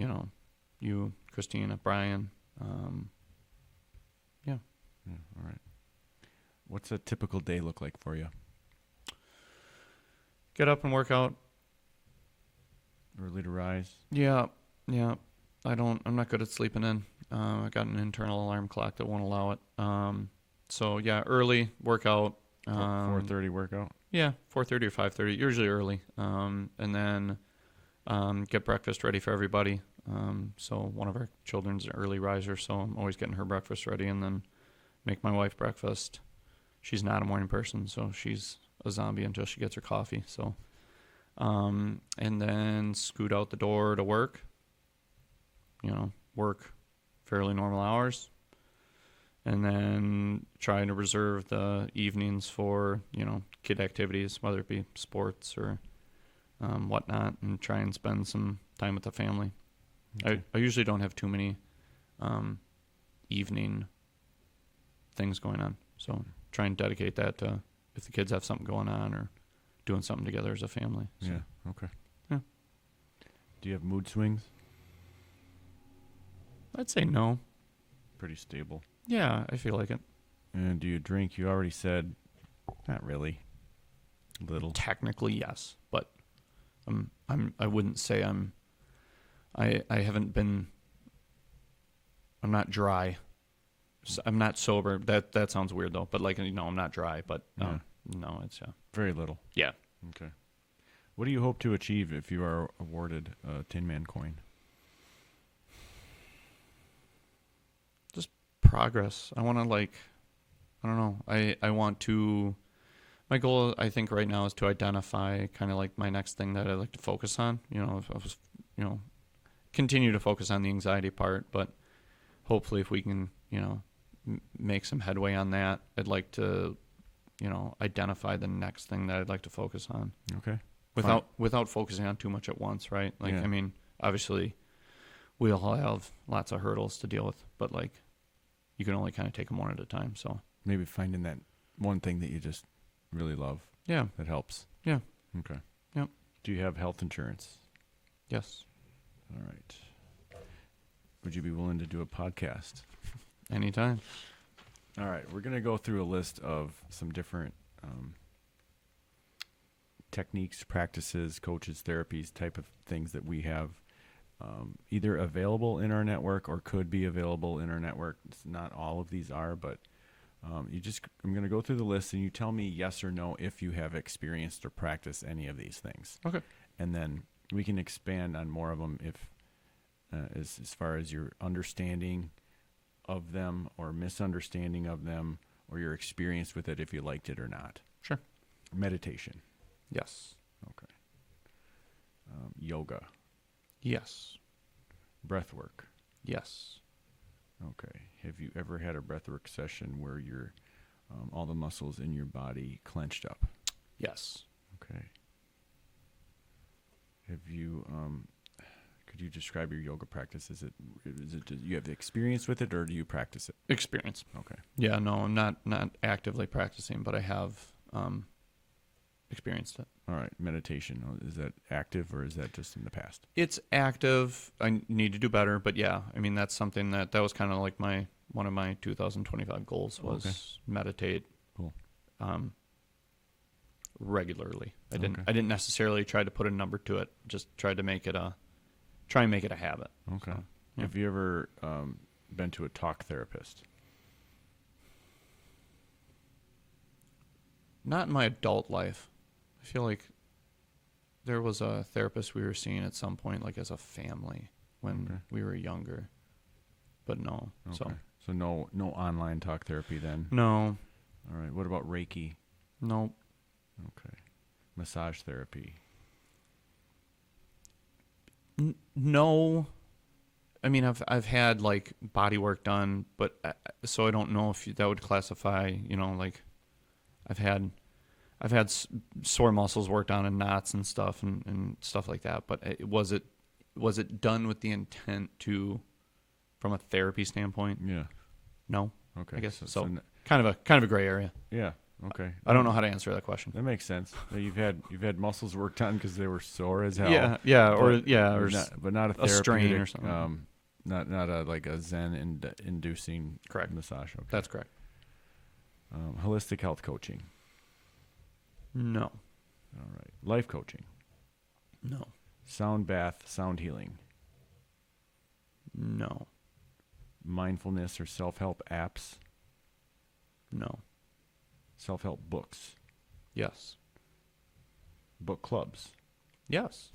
you, Christina, Brian. Yeah. Yeah. All right. What's a typical day look like for you? Get up and work out. Early to rise. Yeah. I'm not good at sleeping in. I got an internal alarm clock that won't allow it. So yeah, early workout. 4:30 workout. Yeah, 4:30 or 5:30, usually early. And then get breakfast ready for everybody. So one of our children's an early riser, so I'm always getting her breakfast ready, and then make my wife breakfast. She's not a morning person, so she's a zombie until she gets her coffee. So, and then scoot out the door to work. Work fairly normal hours, and then trying to reserve the evenings for kid activities, whether it be sports or whatnot, and try and spend some time with the family. Okay. I usually don't have too many evening things going on, so try and dedicate that to if the kids have something going on or doing something together as a family. So. Yeah. Okay. Yeah. Do you have mood swings? I'd say no. Pretty stable. Yeah, I feel like it. And do you drink? You already said not really. Little. Technically, yes, but I wouldn't say I haven't been. I'm not dry. I'm not sober. That sounds weird though. But I'm not dry. But Yeah. no, it's Very little. yeah. Okay. What do you hope to achieve if you are awarded a Tinman coin? Progress. I want to I don't know. I want to. My goal, I think, right now is to identify kind of like my next thing that I'd like to focus on. If I was, continue to focus on the anxiety part, but hopefully, if we can, make some headway on that, I'd like to, identify the next thing that I'd like to focus on. Okay. Without focusing on too much at once, right? Yeah. I mean, obviously, we all have lots of hurdles to deal with, but you can only kind of take them one at a time. So Maybe finding that one thing that you just really love. yeah, That helps. yeah, Okay. Yep. Do you have health insurance? yes, All right. Would you be willing to do a podcast? anytime. All right. We're going to go through a list of some different techniques, practices, coaches, therapies, type of things that we have either available in our network or could be available in our network. It's not all of these are, but I'm going to go through the list and you tell me yes or no if you have experienced or practiced any of these things. Okay. And then we can expand on more of them if as far as your understanding of them or misunderstanding of them or your experience with it, if you liked it or not. Sure. Meditation. Yes. Okay. Yoga. Yes. Breath work. Yes. Okay. Have you ever had a breathwork session where your all the muscles in your body clenched up? Yes. Okay. Have you? could you describe your yoga practice? Is it do you have the experience with it, or do you practice it? Experience. Okay. Yeah, no, I'm not actively practicing, but I have experienced it. All right. Meditation, is that active, or is that just in the past? It's active. I need to do better, but yeah, I mean that's something that was kind of like one of my 2025 goals was meditate. Cool. Regularly. I Okay. didn't necessarily try to put a number to it. Just tried to make it a habit. Okay. So, yeah. Have you ever been to a talk therapist? Not in my adult life. I feel like there was a therapist we were seeing at some point, like as a family when we were younger. But no. Okay. So no online talk therapy then? No. All right. What about Reiki? Nope. Okay. Massage therapy? No. I mean, I've had like body work done, but so I don't know if that would classify. Like I've had sore muscles worked on and knots and stuff and stuff like that. But was it done with the intent from a therapy standpoint? Yeah. No. Okay. I guess so. n- kind of a gray area. yeah. Okay. I don't know how to answer that question. That makes sense. So you've had muscles worked on because they were sore as hell. Yeah, or not a therapeutic, strain or something. Not like a Zen inducing Correct. massage. Okay. That's correct. Holistic health coaching. No. All right. Life coaching. No. Sound bath, sound healing. No. Mindfulness or self-help apps. No. Self-help books. Yes. Book clubs. Yes.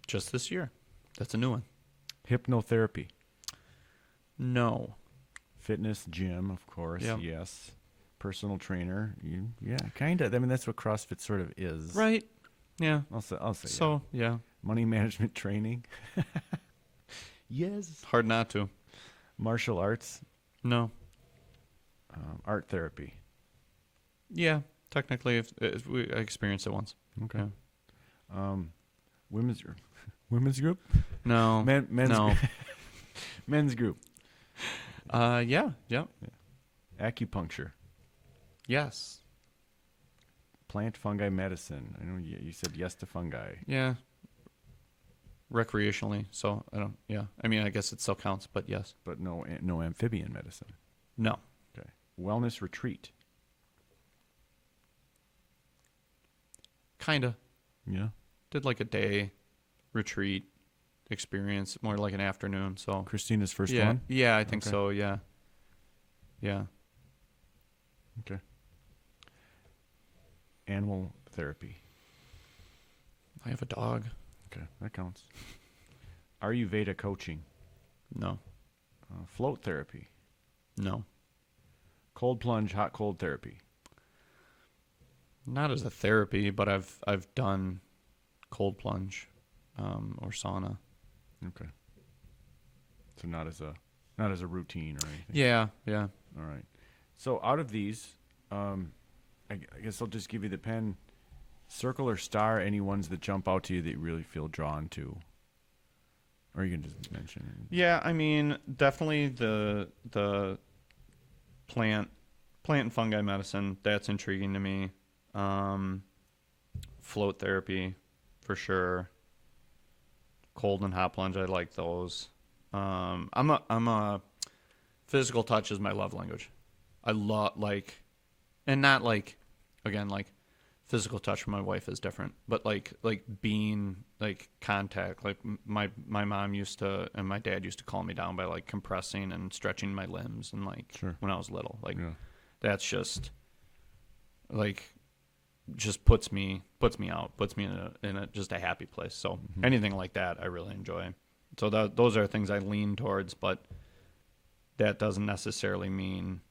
Just this year. That's a new one. Hypnotherapy. No. Fitness gym, of course. Yeah. Yes. Personal trainer. Yeah, kind of. I mean, that's what CrossFit sort of is. Right. Yeah. I'll say So, yeah. Money management training. Yes. Hard not to. Martial arts. No. Art therapy. Yeah. Technically, I experienced it once. Okay. Yeah. Women's group. No. Men's no. group. Men's group. Yeah. Acupuncture. Yes. Plant fungi medicine. I know you said yes to fungi. Yeah. Recreationally. So I don't. Yeah. I mean, I guess it still counts, but yes. But no amphibian medicine. No. Okay. Wellness retreat. Kinda. Yeah. Did like a day retreat experience, more like an afternoon. So Christina's first yeah. one? Yeah, I think Okay. so. Yeah. Yeah. Okay. Animal therapy. I have a dog. Okay, that counts. Ayurveda coaching. No. Float therapy. No. Cold plunge, hot cold therapy. Not as a therapy, but I've done cold plunge, or sauna. Okay. So not as a routine or anything. Yeah. Yeah. All right. So out of these, I guess I'll just give you the pen. Circle or star any ones that jump out to you that you really feel drawn to. Or you can just mention it. Yeah, I mean, definitely the plant and fungi medicine, that's intriguing to me. Float therapy, for sure. Cold and hot plunge, I like those. I'm a physical touch is my love language. I love and not again, physical touch from my wife is different, but like being contact. Like my mom used to and my dad used to calm me down by compressing and stretching my limbs and Sure. when I was little. Yeah. That's just just puts me out, puts me in a just a happy place. So anything like that I really enjoy. So those are things I lean towards, but that doesn't necessarily mean,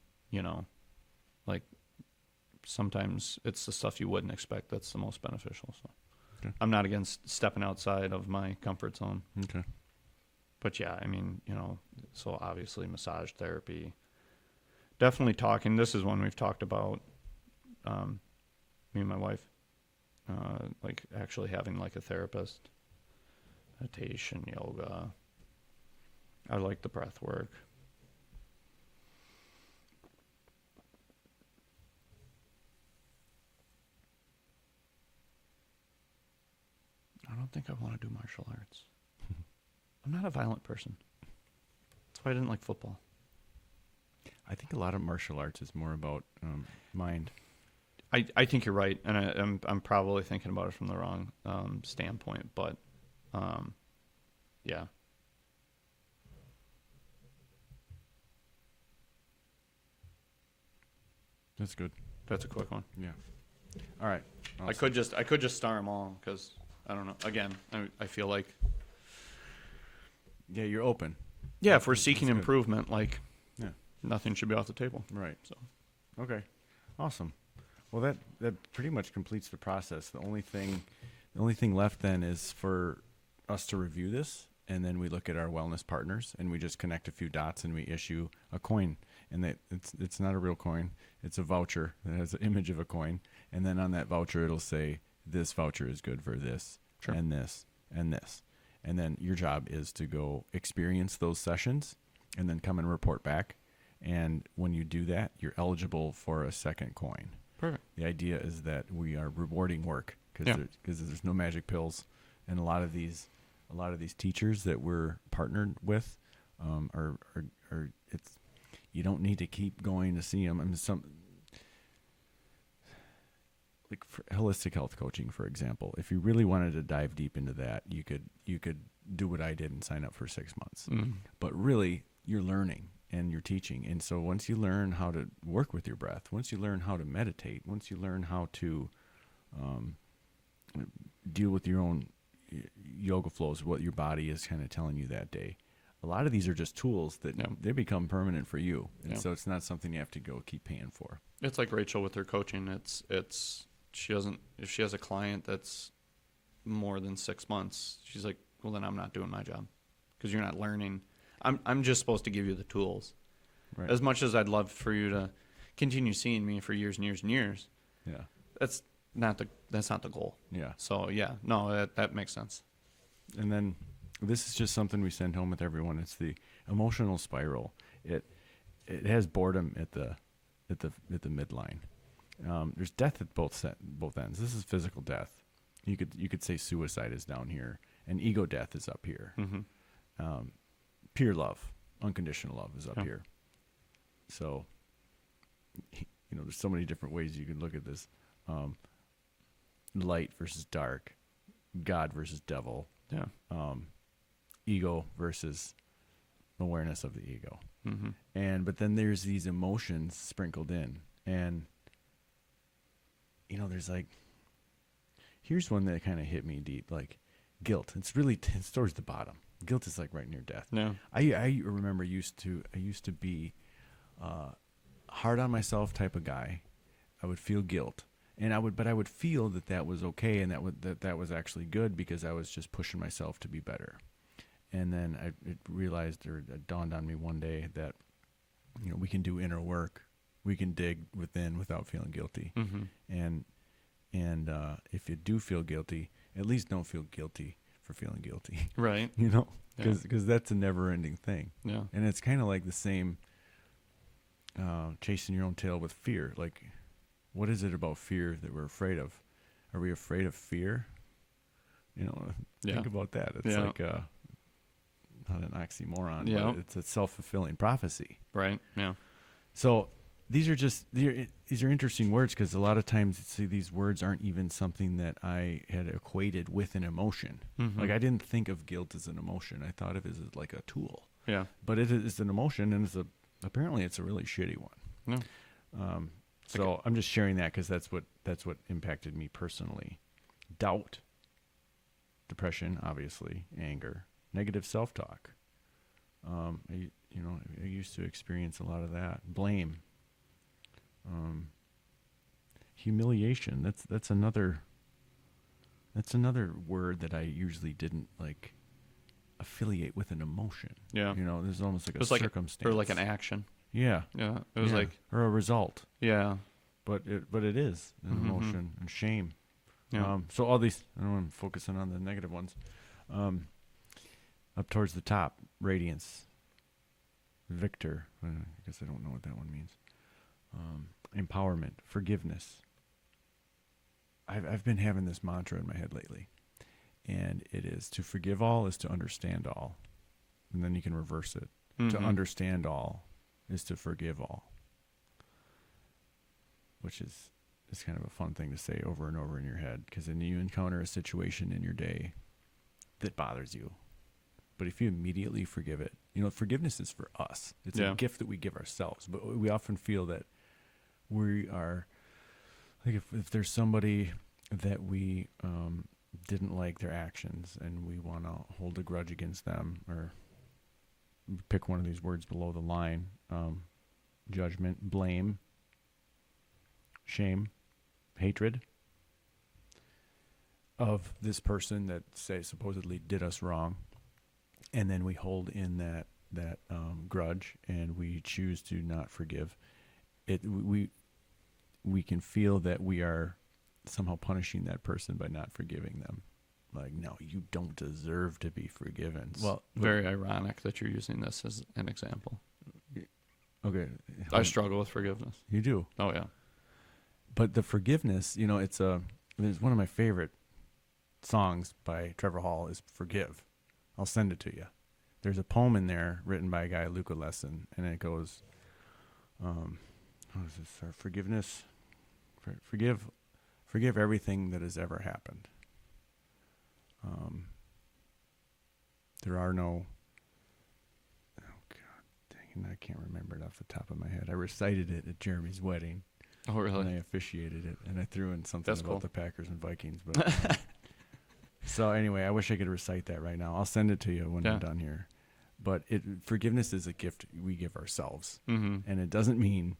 sometimes it's the stuff you wouldn't expect that's the most beneficial. So Okay. I'm not against stepping outside of my comfort zone. Okay. But yeah, I mean, so obviously massage therapy. Definitely talking. This is one we've talked about, me and my wife, actually having a therapist. meditation, yoga. I like the breath work. I don't think I want to do martial arts. I'm not a violent person. That's why I didn't like football. I think a lot of martial arts is more about mind. I think you're right, and I'm probably thinking about it from the wrong standpoint, but yeah. That's good. That's a quick one. Yeah. All right. I could just star them all because I don't know. Again, I feel like Yeah, you're open. yeah, if we're That's seeking good. improvement, like Yeah. nothing should be off the table. Right. So Okay. Awesome. Well, that pretty much completes the process. The only thing left then is for us to review this, and then we look at our wellness partners, and we just connect a few dots, and we issue a coin. And that it's not a real coin; it's a voucher that has an image of a coin, and then on that voucher it'll say this voucher is good for this, Sure. and this, and this, and then your job is to go experience those sessions, and then come and report back. And when you do that, you're eligible for a second coin. perfect. The idea is that we are rewarding work because Yeah. there's no magic pills, and a lot of these teachers that we're partnered with are it's you don't need to keep going to see them. I mean, like for holistic health coaching, for example, if you really wanted to dive deep into that, you could do what I did and sign up for 6 months. But really, you're learning and you're teaching. And so once you learn how to work with your breath, once you learn how to meditate, once you learn how to deal with your own yoga flows, what your body is kind of telling you that day, a lot of these are just tools that Yeah. they become permanent for you. And Yeah. so it's not something you have to go keep paying for. It's like Rachel with her coaching. It's she doesn't if she has a client that's more than 6 months, she's like, well, then I'm not doing my job because you're not learning. I'm just supposed to give you the tools. Right. As much as I'd love for you to continue seeing me for years and years and years, Yeah. that's not the goal. Yeah. So yeah, no, that makes sense. And then this is just something we send home with everyone. It's the emotional spiral. It has boredom at the midline. There's death at both ends. This is physical death. You could say suicide is down here, and ego death is up here. Mm-hmm. Pure love, unconditional love is up Yeah. here. So, there's so many different ways you can look at this. Light versus dark, God versus devil, Yeah. ego versus awareness of the ego. Mm-hmm. But then there's these emotions sprinkled in, and there's like, here's one that kind of hit me deep, like guilt. It's towards the bottom. Guilt is like right near death. Yeah. I remember I used to be hard on myself type of guy. I would feel guilt, and I would feel that was okay, and that was actually good because I was just pushing myself to be better. And then it dawned on me one day that we can do inner work. We can dig within without feeling guilty. Mm-hmm. And if you do feel guilty, at least don't feel guilty for feeling guilty. Right. Because that's a never-ending thing. Yeah. And it's kind of like the same chasing your own tail with fear. Like, what is it about fear that we're afraid of? Are we afraid of fear? Think about that. It's Yeah. like not an oxymoron, Yeah. but it's a self-fulfilling prophecy. Right. Yeah. So these are interesting words because a lot of times these words aren't even something that I had equated with an emotion. Mm-hmm. Like I didn't think of guilt as an emotion. I thought of it as like a tool. Yeah. But it is an emotion, and apparently it's a really shitty one. No. So I'm just sharing that because that's what impacted me personally. Doubt, depression, obviously, anger, negative self-talk. I used to experience a lot of that. Blame, humiliation. That's another word that I usually didn't like affiliate with an emotion. Yeah. There's almost like It a was like circumstance or like an action. Yeah. Yeah. It was like or a result. yeah. But it is an Mm-hmm. emotion and shame. Yeah. So all these, I don't want to focusing on the negative ones. Up towards the top, radiance. Victor. I guess I don't know what that one means. Empowerment, forgiveness. I've been having this mantra in my head lately, and it is to forgive all is to understand all, and then you can reverse it. Mm-hmm. To understand all is to forgive all, which is kind of a fun thing to say over and over in your head, because then you encounter a situation in your day that bothers you. But if you immediately forgive it, forgiveness is for us. It's a gift that we give ourselves. But we often feel that we are, like if there's somebody that we didn't like their actions and we want to hold a grudge against them, or pick one of these words below the line, judgment, blame, shame, hatred of this person that supposedly did us wrong. And then we hold in that grudge, and we choose to not forgive. We can feel that we are somehow punishing that person by not forgiving them. Like, no, you don't deserve to be forgiven. Well, very ironic that you're using this as an example. Okay. I struggle with forgiveness. You do? Oh, yeah. But the forgiveness, there's one of my favorite songs by Trevor Hall is Forgive. I'll send it to you. There's a poem in there written by a guy, Luca Lesson, and it goes, what is this? Forgiveness. Forgive everything that has ever happened. There are no, oh God, dang it, I can't remember it off the top of my head. I recited it at Jeremy's wedding. Oh, really? And I officiated it, and I threw in something That's about cool. the Packers and Vikings. But so anyway, I wish I could recite that right now. I'll send it to you when I'm done here. But forgiveness is a gift we give ourselves, and it doesn't mean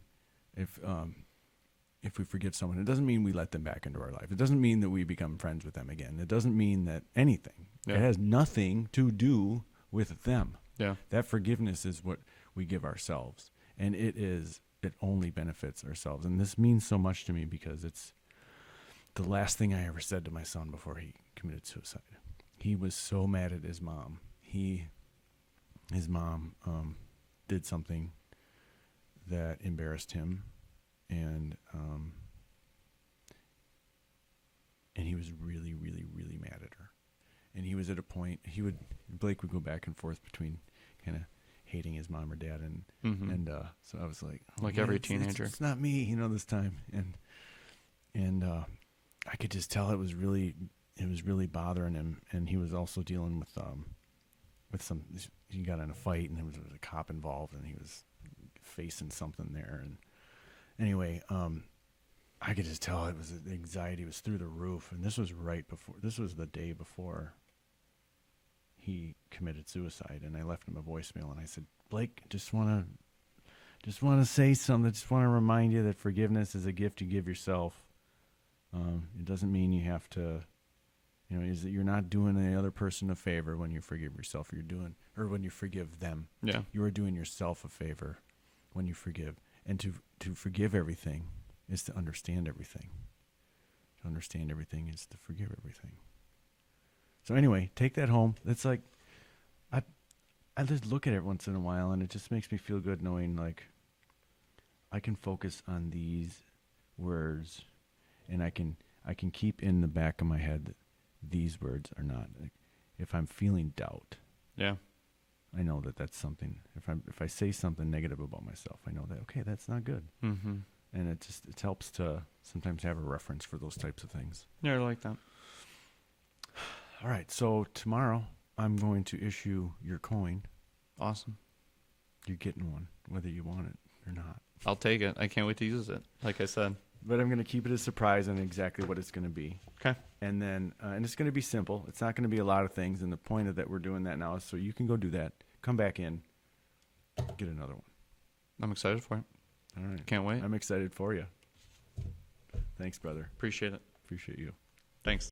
if we forgive someone, it doesn't mean we let them back into our life. It doesn't mean that we become friends with them again. It doesn't mean that anything. Yeah. It has nothing to do with them. Yeah. That forgiveness is what we give ourselves, and it only benefits ourselves. And this means so much to me because it's the last thing I ever said to my son before he committed suicide. He was so mad at his mom. His mom did something that embarrassed him, and he was really, really, really mad at her. And he was at a point, Blake would go back and forth between kind of hating his mom or dad, and so I was like, like every teenager, it's not me, this time, and I could just tell it was really bothering him, and he was also dealing with some. He got in a fight, and there was a cop involved, and he was facing something there, and anyway, I could just tell the anxiety was through the roof, and this was the day before he committed suicide, and I left him a voicemail, and I said, Blake, just want to say something. Just want to remind you that forgiveness is a gift you give yourself. It doesn't mean you have to, is that you're not doing the other person a favor when you forgive yourself. When you forgive them. Yeah. You are doing yourself a favor when you forgive. And to forgive everything is to understand everything. To understand everything is to forgive everything. So anyway, take that home. It's like, I just look at it once in a while, and it just makes me feel good knowing, like, I can focus on these words, and I can keep in the back of my head that these words are not. Like, if I'm feeling doubt, yeah, I know that that's something. If I say something negative about myself, I know that, okay, that's not good. Mm-hmm. And it helps to sometimes have a reference for those types of things. Yeah, I like that. All right, so tomorrow I'm going to issue your coin. Awesome. You're getting one, whether you want it or not. I'll take it. I can't wait to use it, like I said. But I'm going to keep it a surprise on exactly what it's going to be. Okay. And then, and it's going to be simple. It's not going to be a lot of things. And the point of that we're doing that now is so you can go do that. Come back in, get another one. I'm excited for it. All right. Can't wait. I'm excited for you. Thanks, brother. Appreciate it. Appreciate you. Thanks.